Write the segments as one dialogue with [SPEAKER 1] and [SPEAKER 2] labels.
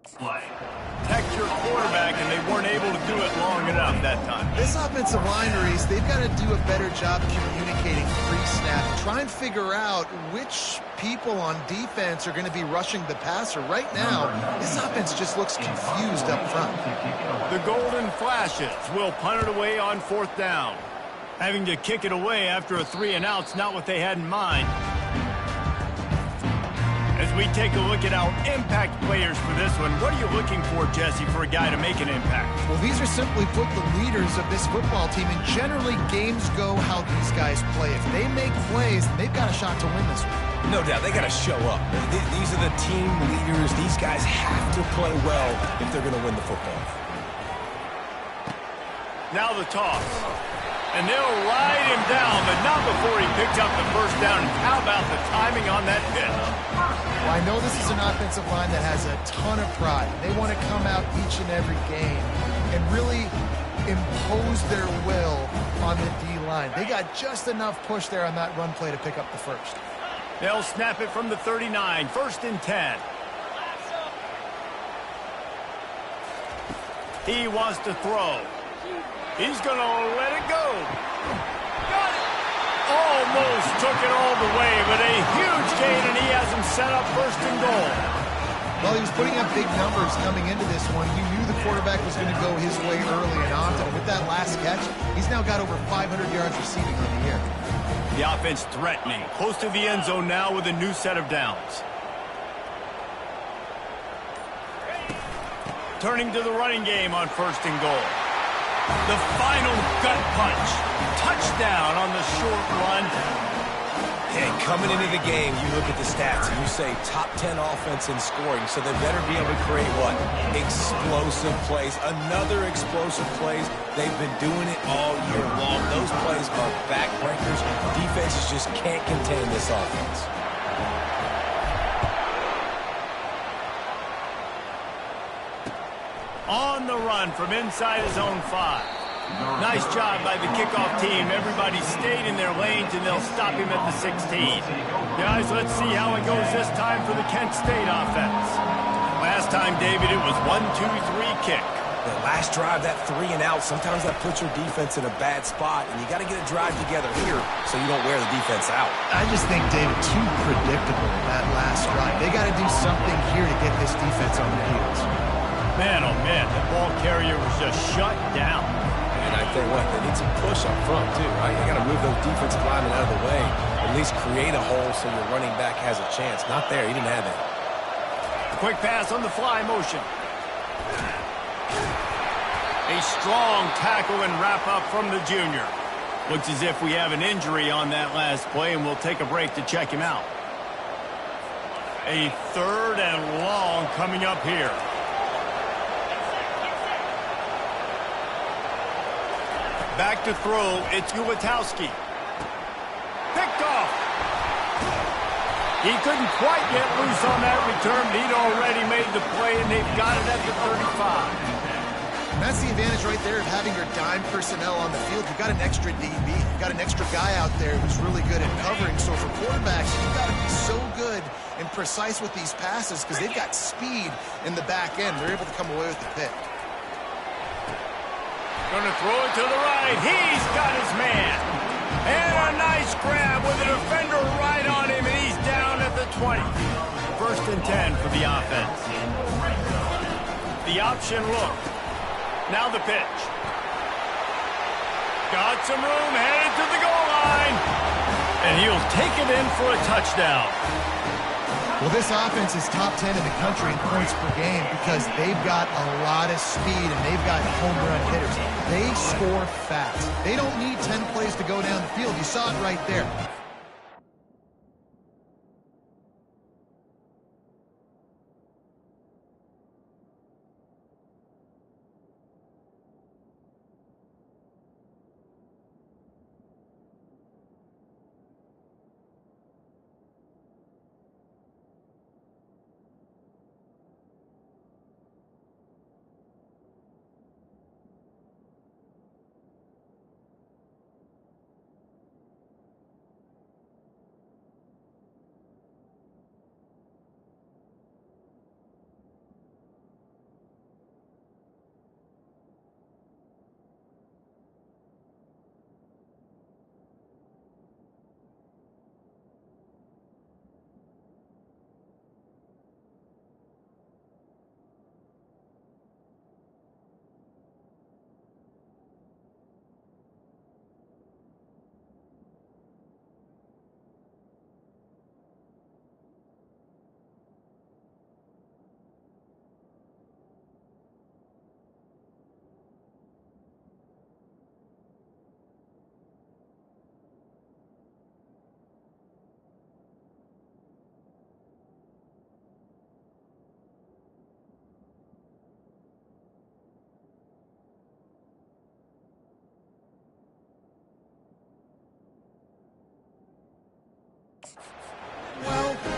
[SPEAKER 1] Protect your quarterback, and they weren't able to do it long enough that time.
[SPEAKER 2] This offensive line, Reese, they've got to do a better job communicating pre-snap. Try and figure out which people on defense are going to be rushing the passer. Right now, this offense just looks confused up front.
[SPEAKER 1] The Golden Flashes will punt it away on 4th down. Having to kick it away after a 3-and-out's not what they had in mind. As we take a look at our impact players for this one, what are you looking for, Jesse, for a guy to make an impact?
[SPEAKER 2] Well, these are simply put the leaders of this football team, and generally games go how these guys play. If they make plays, they've got a shot to win this one.
[SPEAKER 3] No doubt, they got to show up. These are the team leaders. These guys have to play well if they're going to win the football.
[SPEAKER 1] Now the toss. And they'll ride him down, but not before he picks up the first down. And how about the timing on that pitch?
[SPEAKER 2] Well, I know this is an offensive line that has a ton of pride. They want to come out each and every game and really impose their will on the D-line. They got just enough push there on that run play to pick up the first.
[SPEAKER 1] They'll snap it from the 39, 1st and 10. He wants to throw. He's going to let it go. Got it. Almost took it all the way, but a huge gain, and he has him set up 1st and goal.
[SPEAKER 2] Well, he was putting up big numbers coming into this one. He knew the quarterback was going to go his way early and often. And with that last catch, he's now got over 500 yards receiving on the year.
[SPEAKER 1] The offense threatening. Close to the end zone now with a new set of downs. Turning to the running game on 1st and goal. The final gut punch. Touchdown on the short run.
[SPEAKER 3] Hey, coming into the game, you look at the stats and you say top 10 offense in scoring, so they better be able to create what? Explosive plays. Another explosive plays. They've been doing it all year long. Those plays are backbreakers. Defenses just can't contain this offense.
[SPEAKER 1] On the run from inside his own 5. Nice job by the kickoff team. Everybody stayed in their lanes, and they'll stop him at the 16. Guys, let's see how it goes this time for the Kent State offense. Last time, David, it was 1-2-3 kick.
[SPEAKER 3] The last drive, that 3-and-out, sometimes that puts your defense in a bad spot, and you got to get a drive together here so you don't wear the defense out.
[SPEAKER 2] I just think, David, too predictable that last drive. They got to do something here to get this defense on their heels.
[SPEAKER 1] Man, oh man, the ball carrier was just shut down.
[SPEAKER 3] And I tell you what, they need some push up front, too, right? You got to move those defensive linemen out of the way, at least create a hole so your running back has a chance. Not there, he didn't have that.
[SPEAKER 1] A quick pass on the fly motion. A strong tackle and wrap up from the junior. Looks as if we have an injury on that last play, and we'll take a break to check him out. A 3rd and long coming up here. Back to throw, it's Uwgb. Picked off. He couldn't quite get loose on that return, but he'd already made the play, and they've got it at the 35.
[SPEAKER 2] And that's the advantage right there of having your dime personnel on the field. You've got an extra DB. You've got an extra guy out there who's really good at covering. So for quarterbacks, you've got to be so good and precise with these passes because they've got speed in the back end. They're able to come away with the pick.
[SPEAKER 1] Going to throw it to the right. He's got his man. And a nice grab with a defender right on him, and he's down at the 20. 1st and 10 for the offense. The option look. Now the pitch. Got some room, headed to the goal line. And he'll take it in for a touchdown.
[SPEAKER 2] Well, this offense is top 10 in the country in points per game because they've got a lot of speed and they've got home run hitters. They score fast. They don't need 10 plays to go down the field. You saw it right there.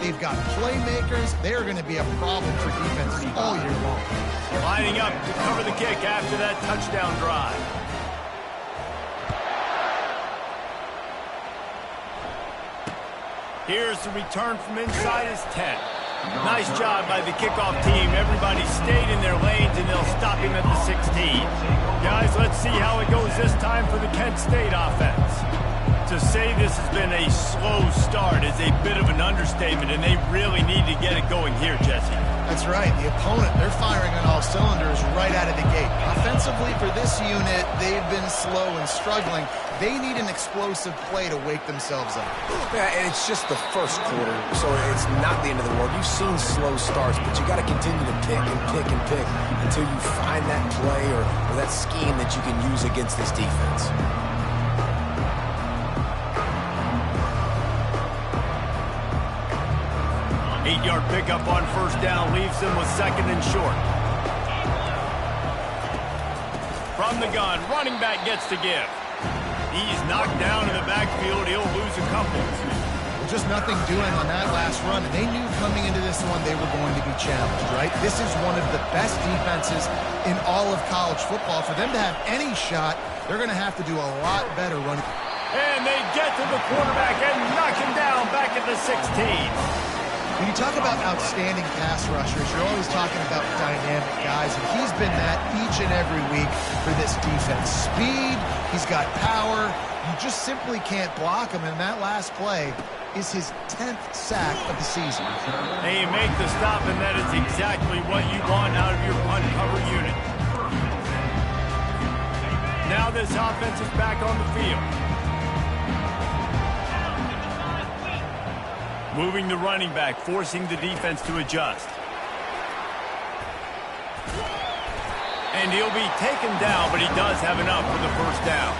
[SPEAKER 2] They've got playmakers. They are going to be a problem for defenses all year long.
[SPEAKER 1] Lining up to cover the kick after that touchdown drive. Here's the return from inside his 10. Nice job by the kickoff team. Everybody stayed in their lanes, and they'll stop him at the 16. Guys, let's see how it goes this time for the Kent State offense. To say this has been a slow start is a bit of an understatement, and they really need to get it going here, Jesse.
[SPEAKER 2] That's right. The opponent, they're firing on all cylinders right out of the gate. Offensively, for this unit, they've been slow and struggling. They need an explosive play to wake themselves up.
[SPEAKER 3] Yeah, and it's just the first quarter, so it's not the end of the world. You've seen slow starts, but you got to continue to pick and pick and pick until you find that play or that scheme that you can use against this defense.
[SPEAKER 1] 8-yard pickup on first down leaves them with second and short. From the gun, running back gets to give. He's knocked down in the backfield. He'll lose a couple.
[SPEAKER 2] Just nothing doing on that last run, and they knew coming into this one they were going to be challenged, right? This is one of the best defenses in all of college football. For them to have any shot, they're going to have to do a lot better running.
[SPEAKER 1] And they get to the quarterback and knock him down back at the 16.
[SPEAKER 2] When you talk about outstanding pass rushers, you're always talking about dynamic guys, and he's been that each and every week for this defense. Speed, he's got power. You just simply can't block him, and that last play is his 10th sack of the season.
[SPEAKER 1] They make the stop, and that is exactly what you want out of your punt cover unit. Now this offense is back on the field. Moving the running back, forcing the defense to adjust. And he'll be taken down, but he does have enough for the first down.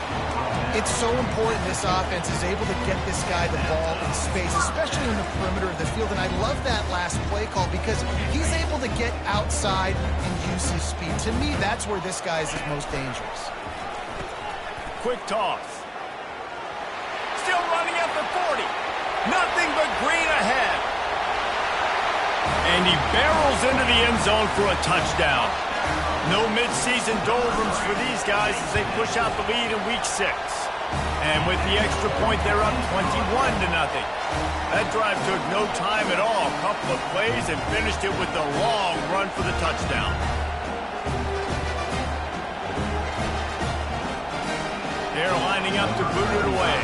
[SPEAKER 2] It's so important this offense is able to get this guy the ball in space, especially in the perimeter of the field. And I love that last play call because he's able to get outside and use his speed. To me, that's where this guy is his most dangerous.
[SPEAKER 1] Quick toss. Still running at the 40. Nothing but green ahead. And he barrels into the end zone for a touchdown. No midseason doldrums for these guys as they push out the lead in week 6. And with the extra point, they're up 21-0. That drive took no time at all. A couple of plays and finished it with a long run for the touchdown. They're lining up to boot it away.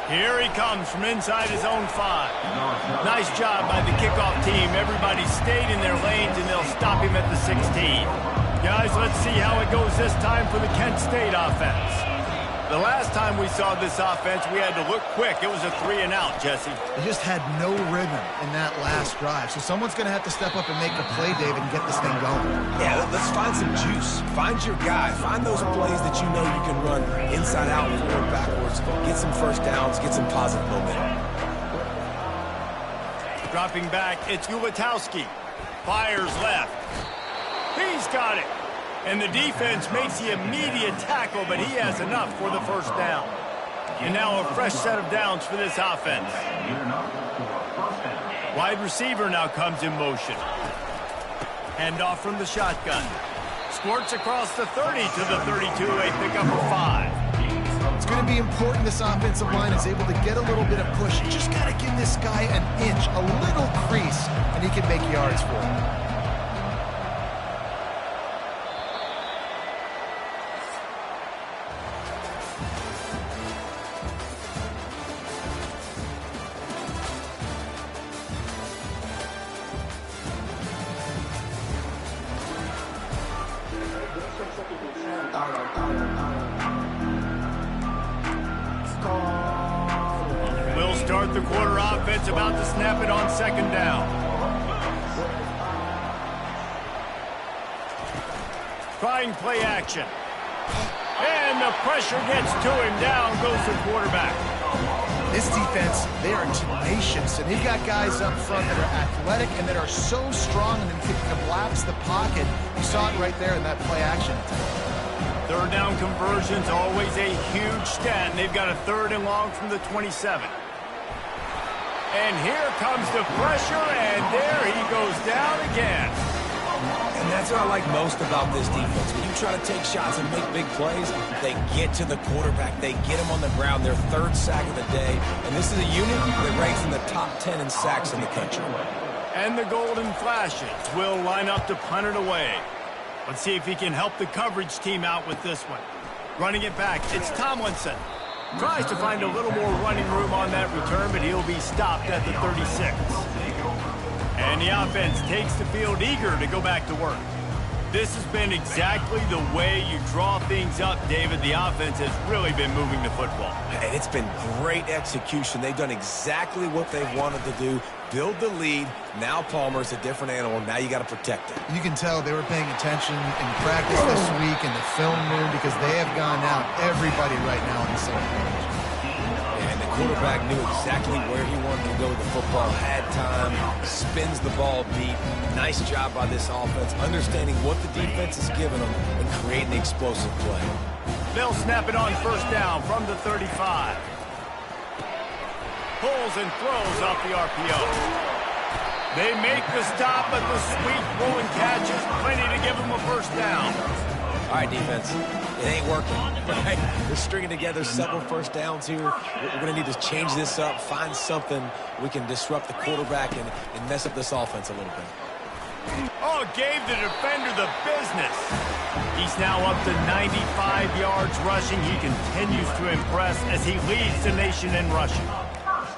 [SPEAKER 1] Here he comes from inside his own 5. Nice job by the kickoff team. Everybody stayed in their lanes, and they'll stop him at the 16. Guys, let's see how it goes this time for the Kent State offense. The last time we saw this offense, we had to look quick. It was a 3-and-out, Jesse.
[SPEAKER 2] They just had no rhythm in that last drive. So someone's going to have to step up and make a play, David, and get this thing going.
[SPEAKER 3] Yeah, let's find some juice. Find your guy. Find those plays that you know you can run inside out, forward, backwards. Get some first downs. Get some positive momentum.
[SPEAKER 1] Dropping back, it's Uwgb. Fires left. He's got it. And the defense makes the immediate tackle, but he has enough for the first down. And now a fresh set of downs for this offense. Wide receiver now comes in motion. Handoff from the shotgun. Squirts across the 30 to the 32, a pickup of 5.
[SPEAKER 2] It's going to be important this offensive line is able to get a little bit of push. You just got to give this guy an inch, a little crease, and he can make yards for it.
[SPEAKER 1] We'll start the quarter offense, about to snap it on second down. Trying play action. And the pressure gets to him. Down goes the quarterback.
[SPEAKER 2] This defense, they are tenacious, and they've got guys up front that are athletic and that are so strong and can collapse the pocket. You saw it right there in that play action attempt.
[SPEAKER 1] Third down conversion's always a huge stat, and they've got a 3rd and long from the 27. And here comes the pressure, and there he goes down again.
[SPEAKER 3] And that's what I like most about this defense. When you try to take shots and make big plays, they get to the quarterback. They get him on the ground. Their 3rd sack of the day. And this is a unit that ranks in the top 10 in sacks in the country.
[SPEAKER 1] And the Golden Flashes will line up to punt it away. Let's see if he can help the coverage team out with this one. Running it back, it's Tomlinson. Tries to find a little more running room on that return, but he'll be stopped at the 36. And the offense takes the field eager to go back to work. This has been exactly the way you draw things up, David. The offense has really been moving the football.
[SPEAKER 3] And it's been great execution. They've done exactly what they've wanted to do. Build the lead. Now Palmer's a different animal. Now you got to protect it.
[SPEAKER 2] You can tell they were paying attention in practice this week in the film room because they have gone out everybody right now on the same page.
[SPEAKER 3] And the quarterback knew exactly where he wanted to go with the football, had time, spins the ball deep. Nice job by this offense, understanding what the defense is giving them and creating the explosive play.
[SPEAKER 1] They'll snap it on 1st down from the 35. Pulls and throws off the RPO. They make the stop, but the sweet rolling catch is plenty to give them a 1st down.
[SPEAKER 3] All right, defense, it ain't working, right? We're stringing together several 1st downs here. We're going to need to change this up, find something we can disrupt the quarterback and mess up this offense a little bit.
[SPEAKER 1] Oh, gave the defender the business. He's now up to 95 yards rushing. He continues to impress as he leads the nation in rushing.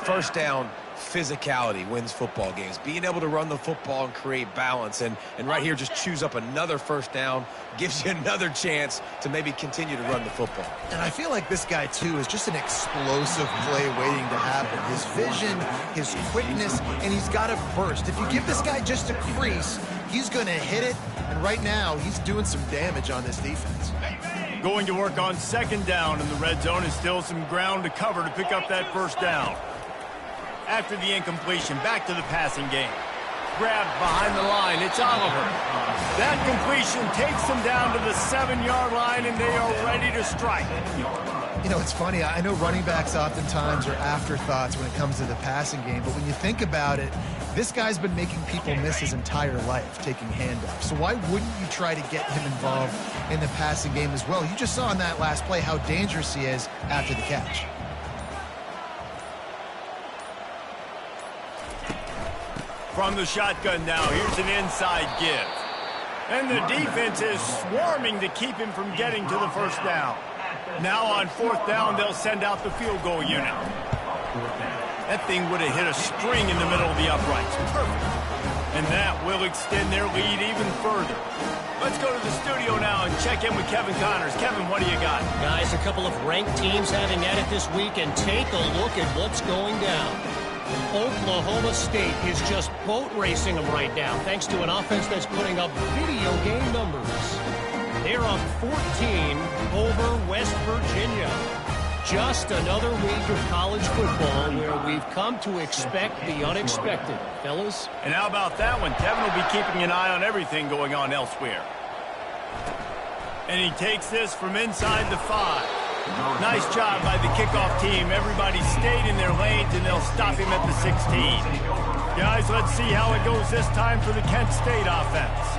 [SPEAKER 3] 1st down, physicality wins football games. Being able to run the football and create balance. And right here, just choose up another 1st down, gives you another chance to maybe continue to run the football.
[SPEAKER 2] And I feel like this guy, too, is just an explosive play waiting to happen. His vision, his quickness, and he's got a burst. If you give this guy just a crease, he's going to hit it. And right now, he's doing some damage on this defense.
[SPEAKER 1] Going to work on 2nd down in the red zone is still some ground to cover to pick up that 1st down. After the incompletion, back to the passing game. Grabbed behind the line, it's Oliver. That completion takes them down to the 7-yard line, and they are ready to strike.
[SPEAKER 2] You know, it's funny. I know running backs oftentimes are afterthoughts when it comes to the passing game, but when you think about it, this guy's been making people miss his entire life, taking handoffs. So why wouldn't you try to get him involved in the passing game as well? You just saw in that last play how dangerous he is after the catch.
[SPEAKER 1] From the shotgun now, here's an inside give. And the defense is swarming to keep him from getting to the 1st down. Now on 4th down, they'll send out the field goal unit. That thing would have hit a string in the middle of the uprights. Perfect. And that will extend their lead even further. Let's go to the studio now and check in with Kevin Connors. Kevin, what do you got?
[SPEAKER 4] Guys, a couple of ranked teams having at it this week, and take a look at what's going down. Oklahoma State is just boat racing them right now, thanks to an offense that's putting up video game numbers. They're up 14 over West Virginia. Just another week of college football where we've come to expect the unexpected, fellas.
[SPEAKER 1] And how about that one? Kevin will be keeping an eye on everything going on elsewhere. And he takes this from inside the 5. Nice job by the kickoff team. Everybody stayed in their lanes, and they'll stop him at the 16. Guys, let's see how it goes this time for the Kent State offense.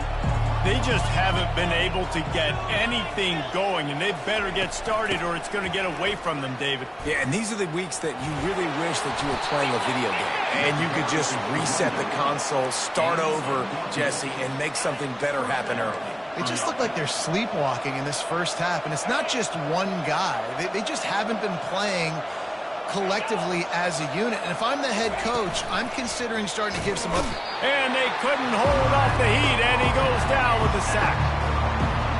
[SPEAKER 1] They just haven't been able to get anything going, and they better get started or it's going to get away from them, David.
[SPEAKER 3] Yeah, and these are the weeks that you really wish that you were playing a video game. And you could just reset the console, start over, Jesse, and make something better happen early.
[SPEAKER 2] They just look like they're sleepwalking in this 1st half, and it's not just one guy. They just haven't been playing collectively as a unit. And if I'm the head coach, I'm considering starting to give some up.
[SPEAKER 1] And they couldn't hold off the heat, and he goes down with the sack.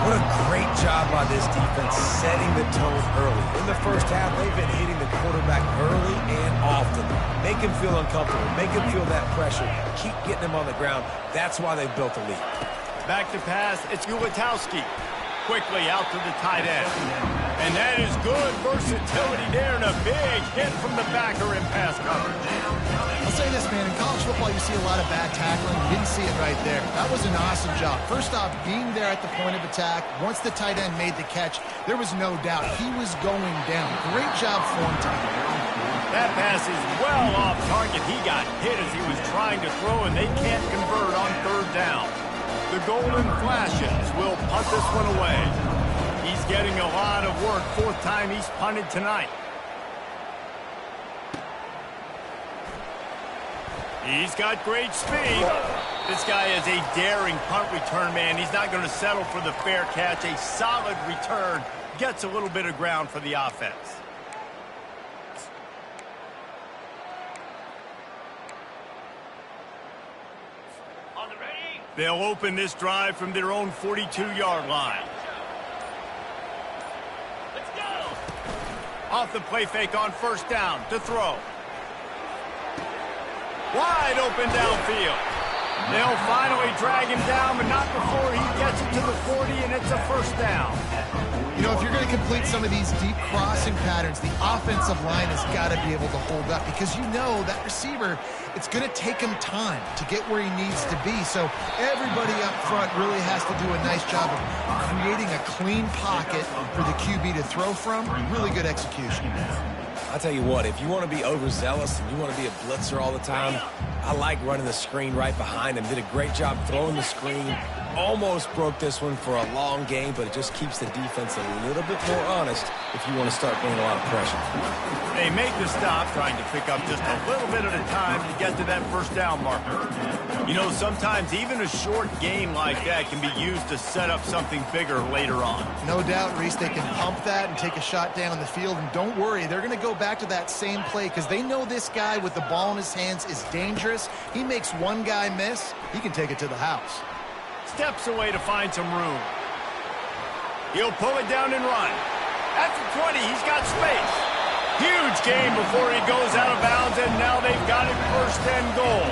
[SPEAKER 3] What a great job by this defense setting the tone early. In the 1st half, they've been hitting the quarterback early and often. Make him feel uncomfortable. Make him feel that pressure. Keep getting him on the ground. That's why they've built a lead.
[SPEAKER 1] Back to pass, it's Uwgb. Quickly out to the tight end. And that is good versatility there, and a big hit from the backer in pass coverage.
[SPEAKER 2] I'll say this, man. In college football, you see a lot of bad tackling. You didn't see it right there. That was an awesome job. First off, being there at the point of attack. Once the tight end made the catch, there was no doubt he was going down. Great job for him tonight.
[SPEAKER 1] That pass is well off target. He got hit as he was trying to throw, and they can't convert on third down. The Golden Flashes will punt this one away. He's getting a lot of work. Fourth time he's punted tonight. He's got great speed. This guy is a daring punt return man. He's not going to settle for the fair catch. A solid return. Gets a little bit of ground for the offense. They'll open this drive from their own 42-yard line. Let's go! Off the play fake on first down to throw. Wide open downfield. They'll finally drag him down, but not before he gets it to the 40, and it's a first down.
[SPEAKER 2] You know, if you're going to complete some of these deep crossing patterns, the offensive line has got to be able to hold up because you know that receiver, it's going to take him time to get where he needs to be. So everybody up front really has to do a nice job of creating a clean pocket for the QB to throw from. Really good execution.
[SPEAKER 3] I'll tell you what, if you want to be overzealous and you want to be a blitzer all the time, I like running the screen right behind him. Did a great job throwing the screen. Almost broke this one for a long game, but it just keeps the defense a little bit more honest if you want to start bringing a lot of pressure.
[SPEAKER 1] They make the stop, trying to pick up just a little bit at a time to get to that first down marker. You know, sometimes even a short game like that can be used to set up something bigger later on.
[SPEAKER 2] No doubt, Reese, they can pump that and take a shot down the field. And don't worry, they're going to go back to that same play because they know this guy with the ball in his hands is dangerous. He makes one guy miss, he can take it to the house.
[SPEAKER 1] Steps away to find some room. He'll pull it down and run. At the 20, he's got space. Huge gain before he goes out of bounds, and now they've got it first and goal.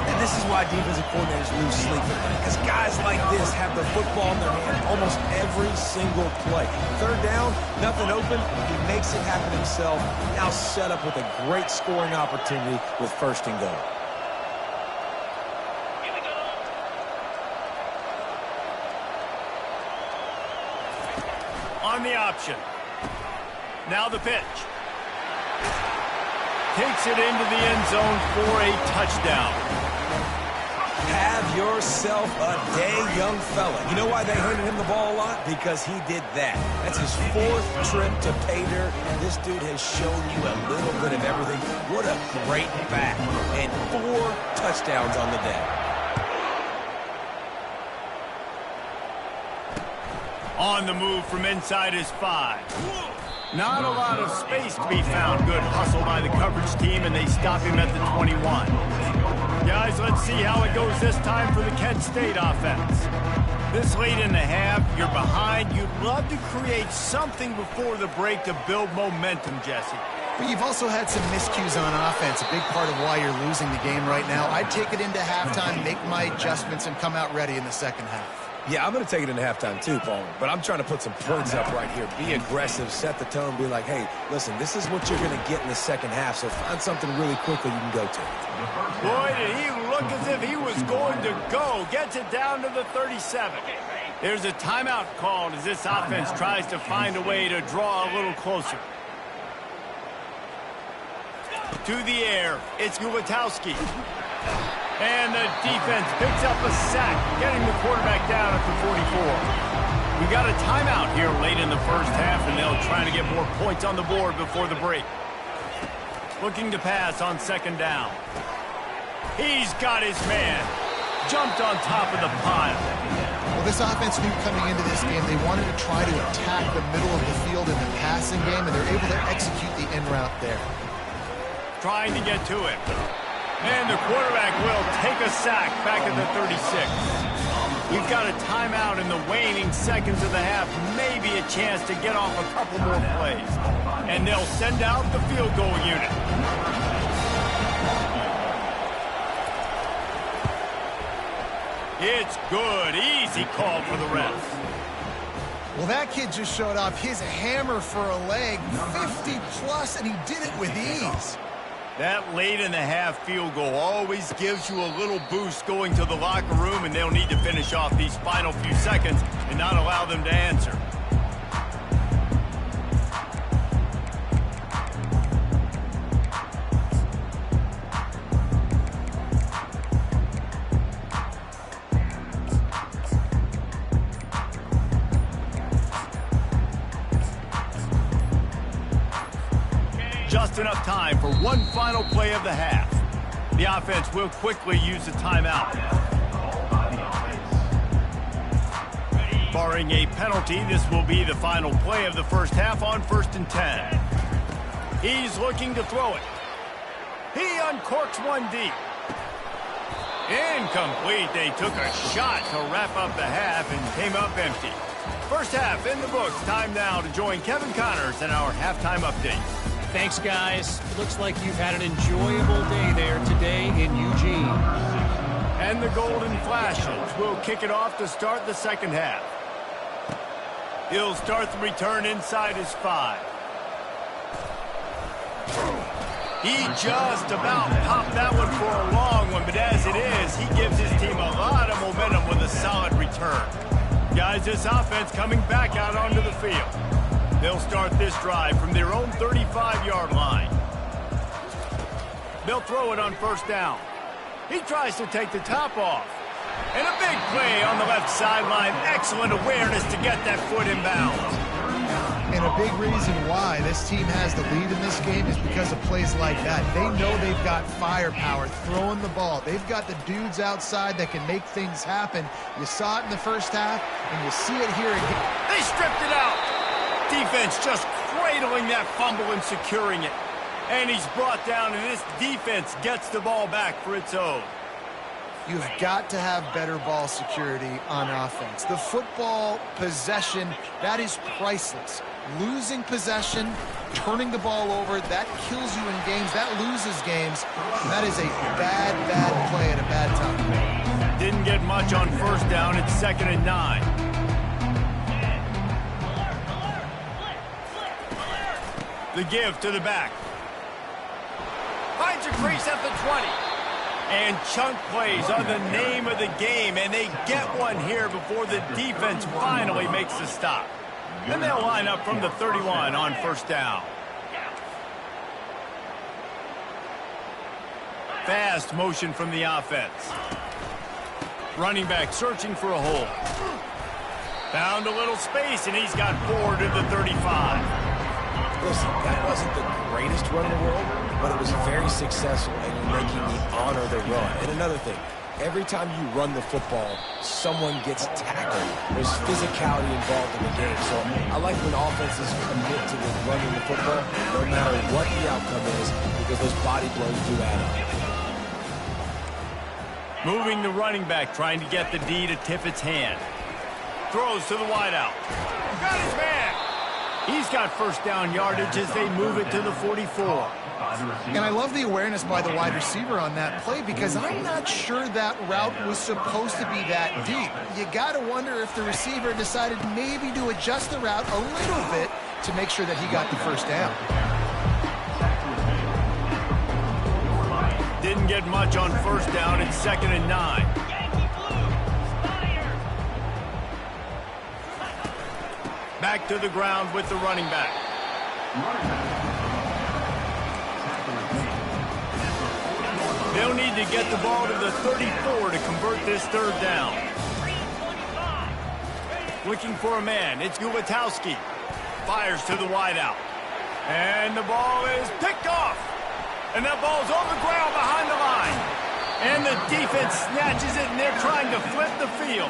[SPEAKER 3] And this is why defensive coordinators lose sleep at night, because guys like this have the football in their hand almost every single play. Third down, nothing open, he makes it happen himself. Now set up with a great scoring opportunity with first and goal.
[SPEAKER 1] On the option. Now the pitch. Takes it into the end zone for a touchdown.
[SPEAKER 3] Have yourself a day, young fella. You know why they handed him the ball a lot? Because he did that. That's his fourth trip to pay dirt. This dude has shown you a little bit of everything. What a great back. And 4 touchdowns on the day.
[SPEAKER 1] On the move from inside his 5. Not a lot of space to be found. Good hustle by the coverage team, and they stop him at the 21. Guys, let's see how it goes this time for the Kent State offense. This late in the half, you're behind. You'd love to create something before the break to build momentum, Jesse.
[SPEAKER 2] But you've also had some miscues on offense, a big part of why you're losing the game right now. I'd take it into halftime, make my adjustments, and come out ready in the second half.
[SPEAKER 3] Yeah, I'm going to take it into halftime too, Paul. But I'm trying to put some points up right here. Be aggressive, set the tone, be like, hey, listen, this is what you're going to get in the second half, so find something really quickly you can go to.
[SPEAKER 1] Boy, did he look as if he was going to go. Gets it down to the 37. There's a timeout called as this offense tries to find a way to draw a little closer. To the air, it's Uwgb. And the defense picks up a sack, getting the quarterback down at the 44. We got a timeout here late in the first half, and they'll try to get more points on the board before the break. Looking to pass on second down. He's got his man. Jumped on top of the pile.
[SPEAKER 2] Well, this offense knew coming into this game they wanted to try to attack the middle of the field in the passing game, and they're able to execute the in route there.
[SPEAKER 1] Trying to get to it. And the quarterback will take a sack back at the 36. We've got a timeout in the waning seconds of the half. Maybe a chance to get off a couple more plays. And they'll send out the field goal unit. It's good. Easy call for the refs.
[SPEAKER 2] Well, that kid just showed off his hammer for a leg, 50-plus, and he did it with ease.
[SPEAKER 1] That late-in-the-half field goal always gives you a little boost going to the locker room, and they'll need to finish off these final few seconds and not allow them to answer. Just enough time for one final play of the half. The offense will quickly use a timeout. Barring a penalty, this will be the final play of the first half on 1st and 10. He's looking to throw it. He uncorks one deep. Incomplete. They took a shot to wrap up the half and came up empty. First half in the books. Time now to join Kevin Connors in our halftime update.
[SPEAKER 4] Thanks, guys. Looks like you've had an enjoyable day there today in Eugene.
[SPEAKER 1] And the Golden Flashes will kick it off to start the second half. He'll start the return inside his 5. He just about popped that one for a long one, but as it is, he gives his team a lot of momentum with a solid return. Guys, this offense coming back out onto the field. They'll start this drive from their own 35-yard line. They'll throw it on first down. He tries to take the top off. And a big play on the left sideline. Excellent awareness to get that foot in bounds.
[SPEAKER 2] And a big reason why this team has the lead in this game is because of plays like that. They know they've got firepower throwing the ball. They've got the dudes outside that can make things happen. You saw it in the first half, and you see it here again.
[SPEAKER 1] They stripped it out. Defense just cradling that fumble and securing it. And he's brought down, and this defense gets the ball back for its own.
[SPEAKER 2] You've got to have better ball security on offense. The football possession, that is priceless. Losing possession, turning the ball over, that kills you in games. That loses games. That is a bad, bad play at a bad time.
[SPEAKER 1] Didn't get much on first down. It's 2nd and 9. The give to the back. Finds a crease at the 20. And chunk plays are the name of the game, and they get one here before the defense finally makes the stop. Then they'll line up from the 31 on first down. Fast motion from the offense. Running back searching for a hole. Found a little space, and he's got 4 to the 35.
[SPEAKER 3] Listen, that wasn't the greatest run in the world, but it was very successful, and you're making me honor the run. And another thing, every time you run the football, someone gets tackled. There's physicality involved in the game. So I like when offenses commit to running the football, no matter what the outcome is, because those body blows do add up.
[SPEAKER 1] Moving the running back, trying to get the D to tip its hand. Throws to the wideout. Got his man. He's got first down yardage as they move it to the 44.
[SPEAKER 2] And I love the awareness by the wide receiver on that play because I'm not sure that route was supposed to be that deep. You got to wonder if the receiver decided maybe to adjust the route a little bit to make sure that he got the first down.
[SPEAKER 1] Didn't get much on first down. It's 2nd and 9. Back to the ground with the running back. They'll need to get the ball to the 34 to convert this third down. Looking for a man. It's Uwgb. Fires to the wideout. And the ball is picked off. And that ball's on the ground behind the line. And the defense snatches it, and they're trying to flip the field.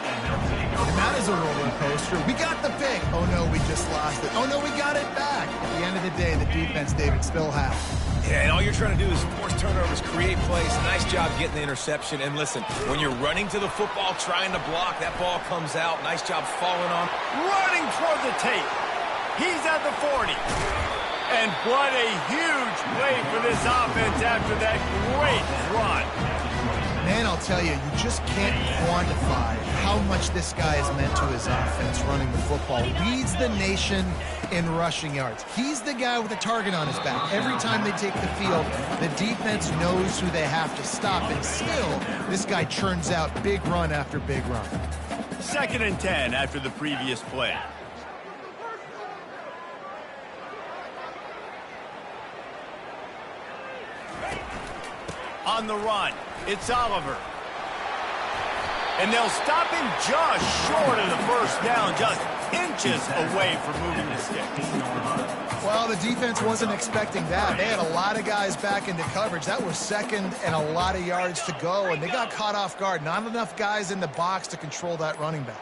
[SPEAKER 2] And that is a roller coaster. We got the pick. Oh, no, we just lost it. Oh, no, we got it back. At the end of the day, the defense, David, still has.
[SPEAKER 3] Yeah, and all you're trying to do is force turnovers, create plays. Nice job getting the interception. And listen, when you're running to the football, trying to block, that ball comes out. Nice job falling on.
[SPEAKER 1] Running toward the tape. He's at the 40. And what a huge play for this offense after that great run.
[SPEAKER 2] Man, I'll tell you, you just can't quantify how much this guy has meant to his offense running the football. Leads the nation in rushing yards. He's the guy with a target on his back. Every time they take the field, the defense knows who they have to stop, and still, this guy churns out big run after big run.
[SPEAKER 1] 2nd and 10 after the previous play. On the run, it's Oliver. And they'll stop him just short of the first down, just inches away from moving the sticks.
[SPEAKER 2] Well, the defense wasn't expecting that. They had a lot of guys back into coverage. That was 2nd and a lot of yards to go, and they got caught off guard. Not enough guys in the box to control that running back.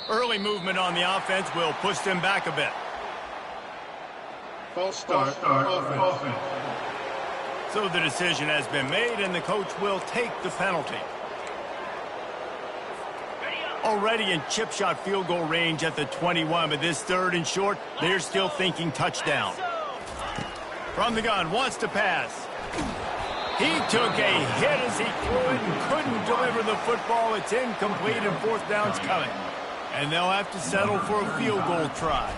[SPEAKER 1] Early movement on the offense will push them back a bit.
[SPEAKER 5] False start offense.
[SPEAKER 1] So the decision has been made, and the coach will take the penalty. Already in chip shot field goal range at the 21, but this 3rd and short, they're still thinking touchdown. From the gun, wants to pass. He took a hit as he threw it and couldn't deliver the football. It's incomplete, and 4th down's coming. And they'll have to settle for a field goal try.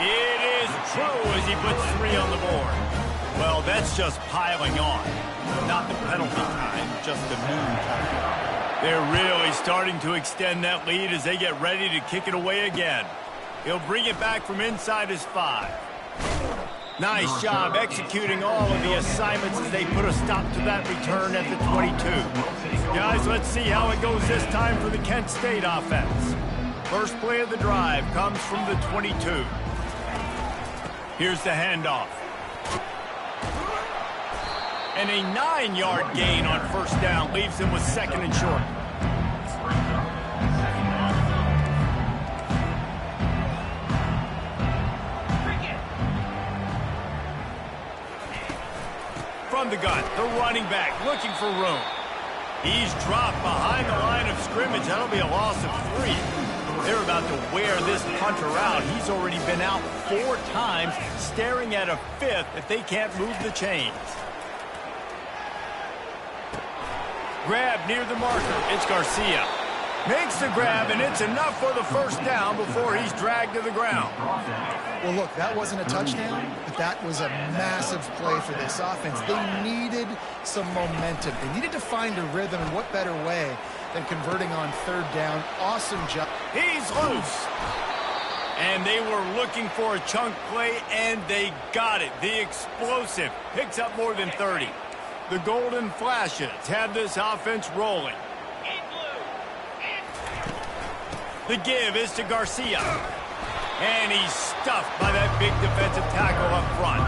[SPEAKER 1] It is true as he puts 3 on the board. Well, that's just piling on. Not the penalty time, just the noon time. They're really starting to extend that lead as they get ready to kick it away again. He'll bring it back from inside his 5. Nice job executing all of the assignments as they put a stop to that return at the 22. Guys, let's see how it goes this time for the Kent State offense. First play of the drive comes from the 22. Here's the handoff. And a 9-yard gain on 1st down leaves them with 2nd and short. From the gun, the running back looking for room. He's dropped behind the line of scrimmage. That'll be a loss of 3. They're about to wear this punter out. He's already been out 4 times, staring at a 5th if they can't move the chains. Grab near the marker. It's Garcia. Makes the grab, and it's enough for the 1st down before he's dragged to the ground.
[SPEAKER 2] Well, look, that wasn't a touchdown, but that was a massive play for this offense. They needed some momentum. They needed to find a rhythm, and what better way than converting on 3rd down. Awesome job.
[SPEAKER 1] He's loose. And they were looking for a chunk play, and they got it. The explosive picks up more than 30. The Golden Flashes have this offense rolling. The give is to Garcia. And he's stuffed by that big defensive tackle up front.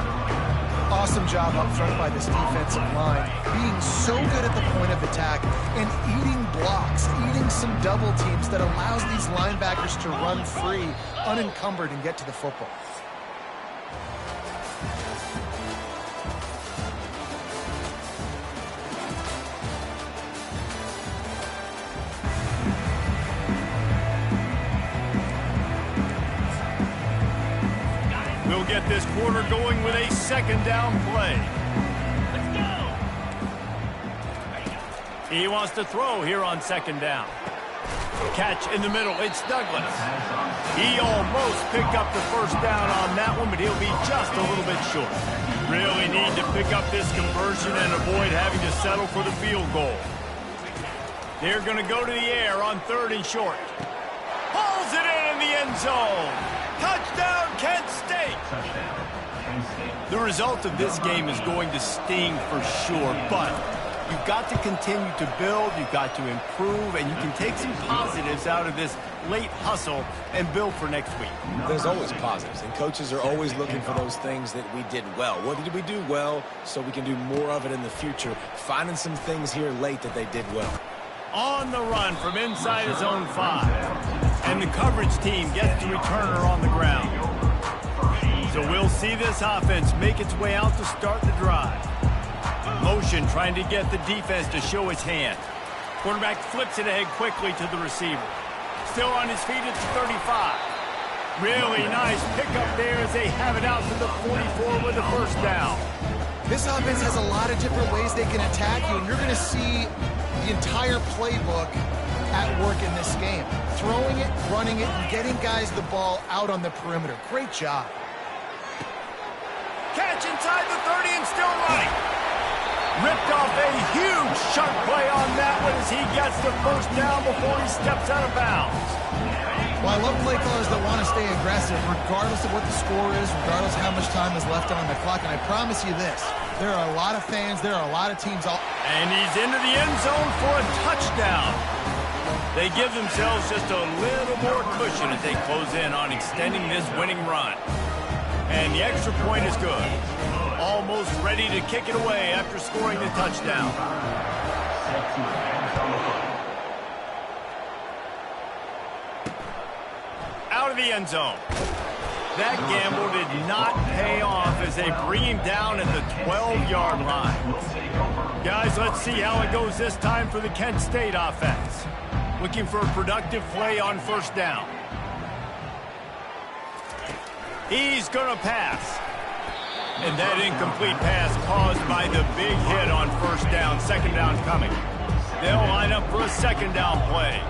[SPEAKER 2] Awesome job up front by this defensive line. Being so good at the point of attack and eating blocks, eating some double teams that allows these linebackers to run free, unencumbered, and get to the football.
[SPEAKER 1] We'll get this quarter going with a 2nd down play. Let's go. He wants to throw here on 2nd down. Catch in the middle. It's Douglas. He almost picked up the 1st down on that one, but he'll be just a little bit short. Really need to pick up this conversion and avoid having to settle for the field goal. They're going to go to the air on 3rd and short. Pulls it in the end zone. Touchdown, Kent State! The result of this game is going to sting for sure, but you've got to continue to build, you've got to improve, and you can take some positives out of this late hustle and build for next week.
[SPEAKER 3] There's always positives, and coaches are always looking for those things that we did well. What did we do well so we can do more of it in the future? Finding some things here late that they did well.
[SPEAKER 1] On the run from inside his own 5. And the coverage team gets the returner on the ground. So we'll see this offense make its way out to start the drive. Motion trying to get the defense to show its hand. Quarterback flips it ahead quickly to the receiver. Still on his feet at the 35. Really nice pickup there as they have it out to the 44 with the 1st down.
[SPEAKER 2] This offense has a lot of different ways they can attack you, and you're going to see the entire playbook at work in this game. Throwing it, running it, and getting guys the ball out on the perimeter. Great job.
[SPEAKER 1] Catch inside the 30 and still running. Ripped off a huge sharp play on that one as he gets the first down before he steps out of bounds.
[SPEAKER 2] Well, I love play callers that want to stay aggressive regardless of what the score is, regardless of how much time is left on the clock. And I promise you this, there are a lot of fans, there are a lot of teams.
[SPEAKER 1] And he's into the end zone for a touchdown. They give themselves just a little more cushion as they close in on extending this winning run. And the extra point is good. Almost ready to kick it away after scoring the touchdown. Out of the end zone. That gamble did not pay off as they bring him down at the 12-yard line. Guys, let's see how it goes this time for the Kent State offense. Looking for a productive play on first down. He's going to pass. And that incomplete pass caused by the big hit on first down. Second down coming. They'll line up for a second down play.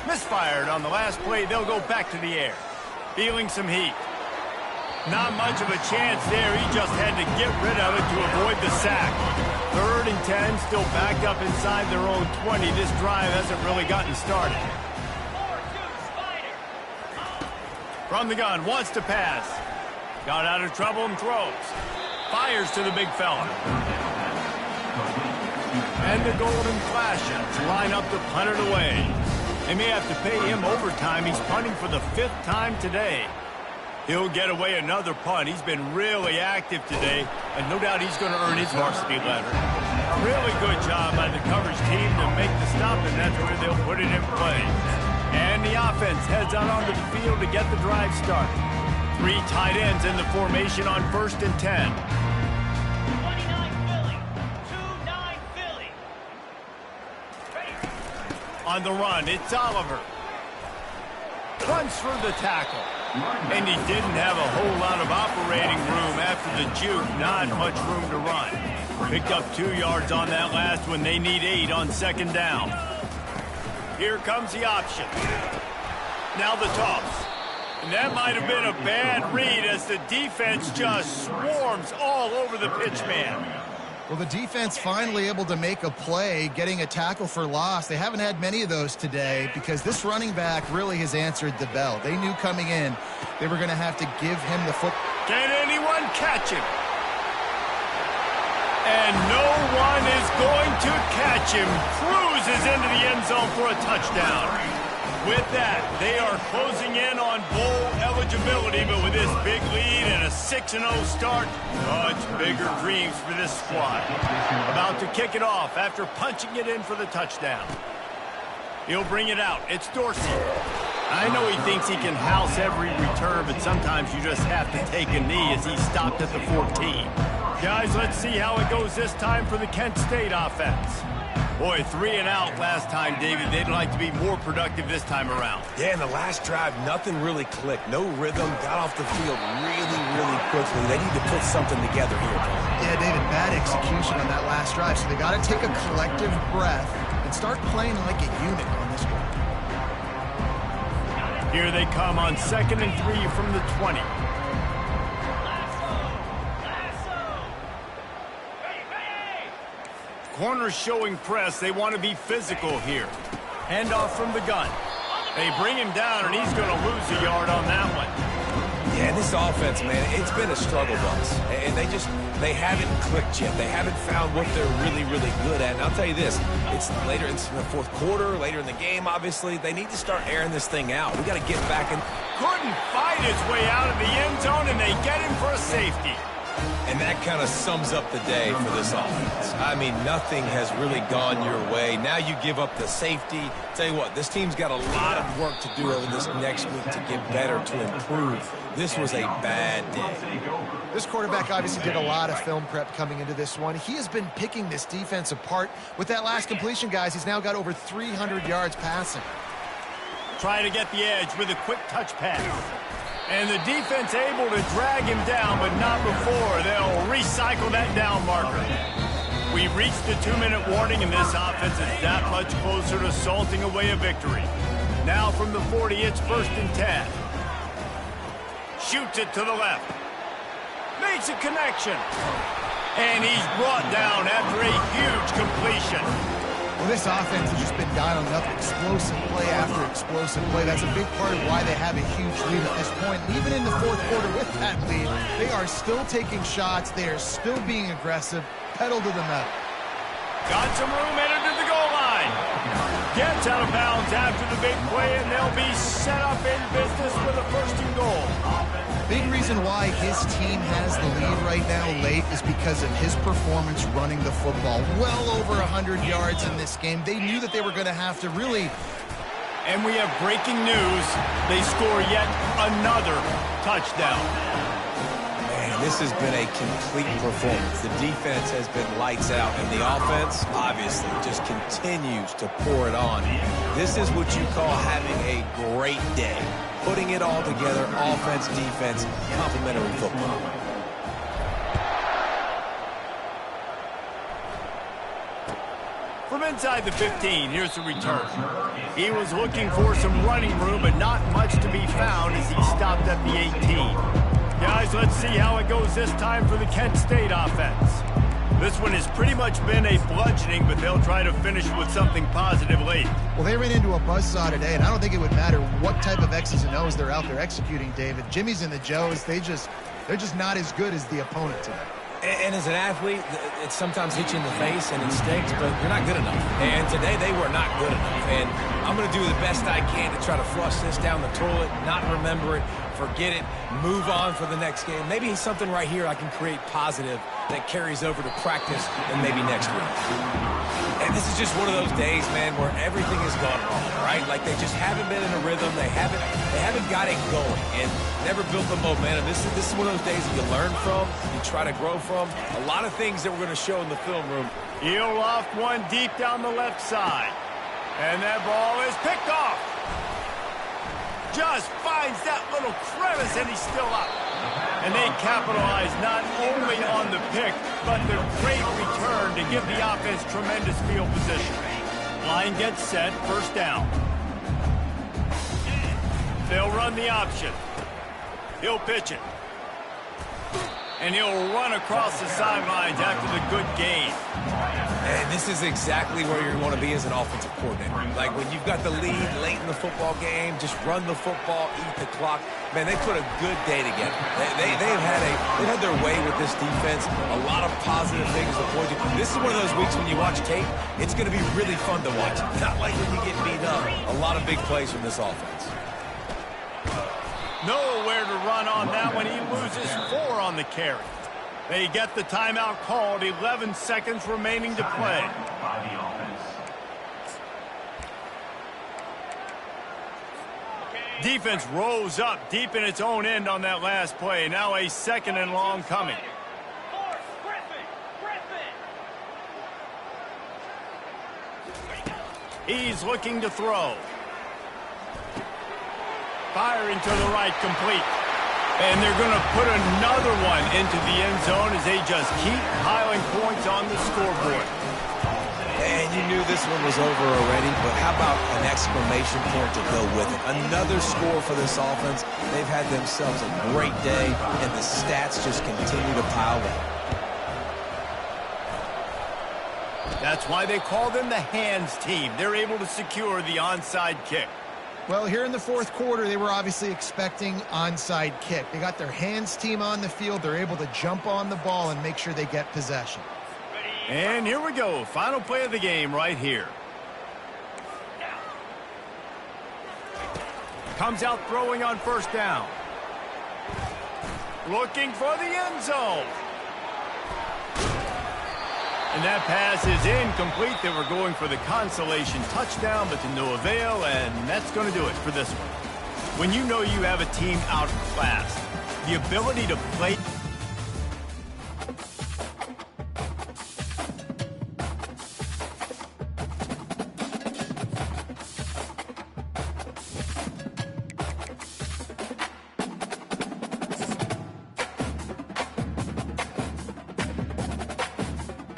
[SPEAKER 1] Misfired on the last play. They'll go back to the air. Feeling some heat. Not much of a chance there. He just had to get rid of it to avoid the sack. 3rd and 10, still backed up inside their own 20. This drive hasn't really gotten started. From the gun, wants to pass. Got out of trouble and throws. Fires to the big fella. And the Golden Flashes line up to punt it away. They may have to pay him overtime. He's punting for the 5th time today. He'll get away another punt. He's been really active today, and no doubt he's going to earn his varsity letter. Really good job by the coverage team to make the stop, and that's where they'll put it in play. And the offense heads out onto the field to get the drive started. 3 tight ends in the formation on 1st and 10.
[SPEAKER 6] 29 Philly. 2-9 Philly.
[SPEAKER 1] On the run, it's Oliver. Runs for the tackle. And he didn't have a whole lot of operating room after the juke. Not much room to run. Picked up 2 yards on that last one. They need 8 on second down. Here comes the option. Now the toss. And that might have been a bad read as the defense just swarms all over the pitch man.
[SPEAKER 2] Well, the defense finally able to make a play, getting a tackle for loss. They haven't had many of those today because this running back really has answered the bell. They knew coming in they were going to have to give him the foot.
[SPEAKER 1] Can anyone catch him? And no one is going to catch him. Cruises into the end zone for a touchdown. With that, they are closing in on bowl eligibility, but with this big lead and a 6-0 start, much bigger dreams for this squad. About to kick it off after punching it in for the touchdown. He'll bring it out. It's Dorsey. I know he thinks he can house every return, but sometimes you just have to take a knee as he stopped at the 14. Guys, let's see how it goes this time for the Kent State offense. Boy, 3 and out last time, David. They'd like to be more productive this time around.
[SPEAKER 3] Yeah, in the last drive, nothing really clicked. No rhythm. Got off the field really quickly. They need to put something together here.
[SPEAKER 2] Yeah, David, bad execution on that last drive. So they got to take a collective breath and start playing like a unit on this one.
[SPEAKER 1] Here they come on 2nd and 3 from the 20. Corners showing press. They want to be physical here. Handoff from the gun. They bring him down, and he's going to lose a yard on that one.
[SPEAKER 3] Yeah, this offense, man, it's been a struggle bus. And they haven't clicked yet. They haven't found what they're really good at. And I'll tell you this, it's later in the 4th quarter, later in the game, obviously. They need to start airing this thing out. We got to get back in.
[SPEAKER 1] Couldn't fight his way out of the end zone, and they get him for a safety.
[SPEAKER 3] And that kind of sums up the day for this offense. I mean, nothing has really gone your way. Now you give up the safety. Tell you what, this team's got a lot of work to do over this next week to get better, to improve. This was a bad day.
[SPEAKER 2] This quarterback obviously did a lot of film prep coming into this one. He has been picking this defense apart. With that last completion, guys, he's now got over 300 yards passing.
[SPEAKER 1] Trying to get the edge with a quick touch pass. And the defense able to drag him down, but not before. They'll recycle that down marker. We've reached the 2-minute warning, and this offense is that much closer to salting away a victory. Now from the 40, it's 1st and 10. Shoots it to the left. Makes a connection. And he's brought down after a huge completion.
[SPEAKER 2] Well, this offense has just been dialing up explosive play after explosive play. That's a big part of why they have a huge lead at this point. And even in the 4th quarter with that lead, they are still taking shots. They are still being aggressive. Pedal to the metal.
[SPEAKER 1] Got some room headed to the goal line. Gets out of bounds after the big play, and they'll be set up in business with a 1st and goal.
[SPEAKER 2] Big reason why his team has the lead right now late is because of his performance running the football. Well over 100 yards in this game. They knew that they were going to have to really...
[SPEAKER 1] And we have breaking news. They score yet another touchdown.
[SPEAKER 3] Man, this has been a complete performance. The defense has been lights out, and the offense, obviously, just continues to pour it on. This is what you call having a great day. Putting it all together, offense, defense, complementary football.
[SPEAKER 1] From inside the 15, here's the return. He was looking for some running room, but not much to be found as he stopped at the 18. Guys, let's see how it goes this time for the Kent State offense. This one has pretty much been a bludgeoning, but they'll try to finish with something positive late.
[SPEAKER 2] Well, they ran into a buzzsaw today, and I don't think it would matter what type of X's and O's they're out there executing, David. Jimmy's and the Joes, they're just not as good as the opponent today.
[SPEAKER 3] And as an athlete, it sometimes hits you in the face and it stinks, but you're not good enough. And today they were not good enough. And I'm going to do the best I can to try to flush this down the toilet, not remember it, forget it, move on for the next game. Maybe something right here I can create positive that carries over to practice and maybe next week. And this is just one of those days, man, where everything has gone wrong, right? Like they just haven't been in a rhythm. They haven't got it going and never built the momentum. This is one of those days that you learn from, you try to grow from. A lot of things that we're going to show in the film room.
[SPEAKER 1] He'll loft one deep down the left side. And that ball is picked off. Just finds that little crevice, and he's still up. And they capitalize not only on the pick, but the great return to give the offense tremendous field position. Line gets set, 1st down. They'll run the option. He'll pitch it. And he'll run across the sidelines after the good gain.
[SPEAKER 3] And this is exactly where you want to be as an offensive coordinator. Like when you've got the lead late in the football game, just run the football, eat the clock. Man, they put a good day together. They've had their way with this defense. A lot of positive things to point to. This is one of those weeks when you watch tape, it's going to be really fun to watch. Not like when you get beat up. A lot of big plays from this offense.
[SPEAKER 1] Nowhere to run on that one. He loses 4 on the carry. They get the timeout called. 11 seconds remaining to play. Defense rose up deep in its own end on that last play. Now a 2nd and long coming. He's looking to throw. Firing to the right, complete. And they're going to put another one into the end zone as they just keep piling points on the scoreboard.
[SPEAKER 3] And you knew this one was over already, but how about an exclamation point to go with it? Another score for this offense. They've had themselves a great day, and the stats just continue to pile up.
[SPEAKER 1] That's why they call them the hands team. They're able to secure the onside kick.
[SPEAKER 2] Well, here in the 4th quarter, they were obviously expecting onside kick. They got their hands team on the field. They're able to jump on the ball and make sure they get possession.
[SPEAKER 1] And here we go. Final play of the game right here. Comes out throwing on 1st down. Looking for the end zone. And that pass is incomplete. They were going for the consolation touchdown, but to no avail, and that's going to do it for this one. When you know you have a team outclassed, the ability to play...